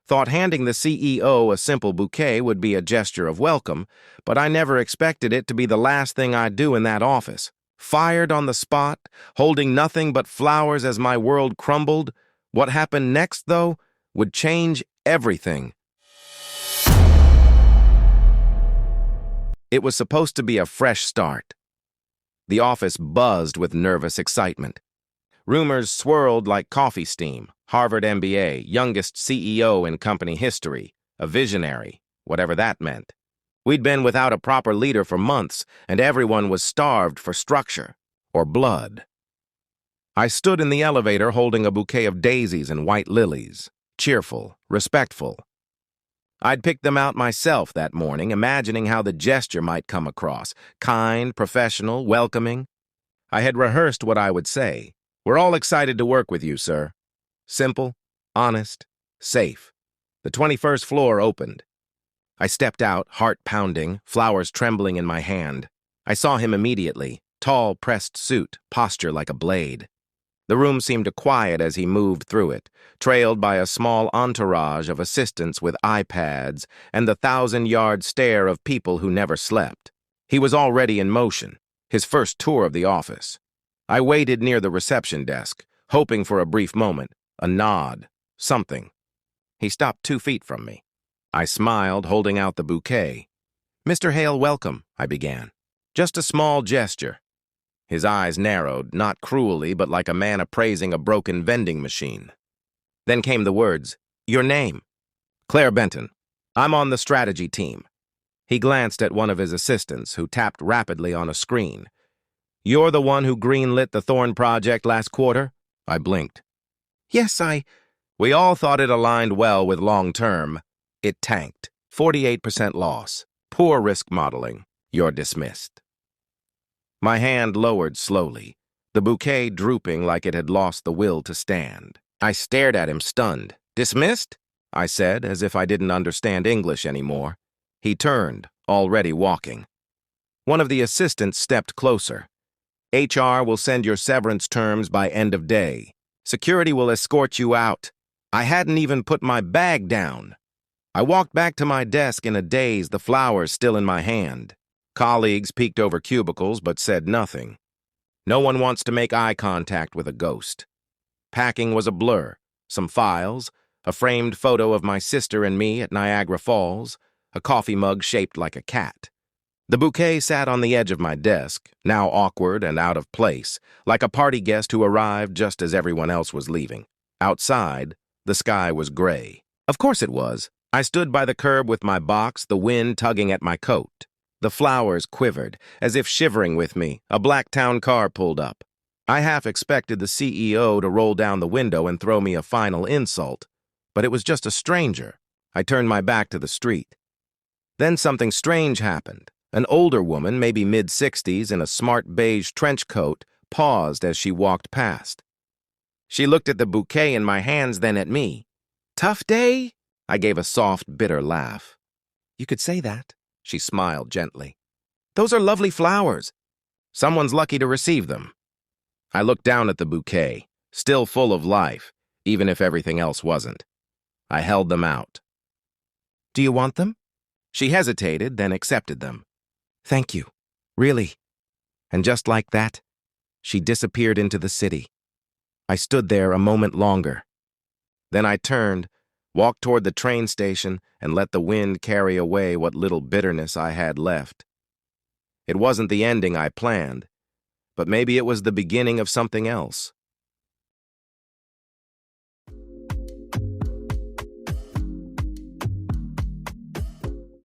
Thought handing the CEO a simple bouquet would be a gesture of welcome, but I never expected it to be the last thing I'd do in that office. Fired on the spot, holding nothing but flowers as my world crumbled, what happened next, though, would change everything. It was supposed to be a fresh start. The office buzzed with nervous excitement. Rumors swirled like coffee steam. Harvard MBA, youngest CEO in company history, a visionary, whatever that meant. We'd been without a proper leader for months, and everyone was starved for structure, or blood. I stood in the elevator holding a bouquet of daisies and white lilies, cheerful, respectful. I'd picked them out myself that morning, imagining how the gesture might come across, kind, professional, welcoming. I had rehearsed what I would say. "We're all excited to work with you, sir." Simple, honest, safe. The 21st floor opened. I stepped out, heart pounding, flowers trembling in my hand. I saw him immediately, tall, pressed suit, posture like a blade. The room seemed quiet as he moved through it, trailed by a small entourage of assistants with iPads and the 1,000-yard stare of people who never slept. He was already in motion, his first tour of the office. I waited near the reception desk, hoping for a brief moment, a nod, something. He stopped 2 feet from me. I smiled, holding out the bouquet. "Mr. Hale, welcome," I began. "Just a small gesture." His eyes narrowed, not cruelly, but like a man appraising a broken vending machine. Then came the words, "Your name?" "Claire Benton. I'm on the strategy team." He glanced at one of his assistants, who tapped rapidly on a screen. "You're the one who greenlit the Thorn project last quarter?" I blinked. "Yes, We all thought it aligned well with long-term. It tanked. 48% loss. Poor risk modeling. You're dismissed." My hand lowered slowly, the bouquet drooping like it had lost the will to stand. I stared at him, stunned. "Dismissed?" I said, as if I didn't understand English anymore. He turned, already walking. One of the assistants stepped closer. "HR will send your severance terms by end of day. Security will escort you out." I hadn't even put my bag down. I walked back to my desk in a daze, the flowers still in my hand. Colleagues peeked over cubicles but said nothing. No one wants to make eye contact with a ghost. Packing was a blur. Some files, a framed photo of my sister and me at Niagara Falls, a coffee mug shaped like a cat. The bouquet sat on the edge of my desk, now awkward and out of place, like a party guest who arrived just as everyone else was leaving. Outside, the sky was gray. Of course it was. I stood by the curb with my box, the wind tugging at my coat. The flowers quivered, as if shivering with me. A black town car pulled up. I half expected the CEO to roll down the window and throw me a final insult, but it was just a stranger. I turned my back to the street. Then something strange happened. An older woman, maybe mid-60s, in a smart beige trench coat, paused as she walked past. She looked at the bouquet in my hands, then at me. "Tough day?" I gave a soft, bitter laugh. "You could say that." She smiled gently. "Those are lovely flowers. Someone's lucky to receive them." I looked down at the bouquet, still full of life, even if everything else wasn't. I held them out. "Do you want them?" She hesitated, then accepted them. "Thank you. Really." And just like that, she disappeared into the city. I stood there a moment longer. Then I turned, walked toward the train station, and let the wind carry away what little bitterness I had left. It wasn't the ending I planned, but maybe it was the beginning of something else.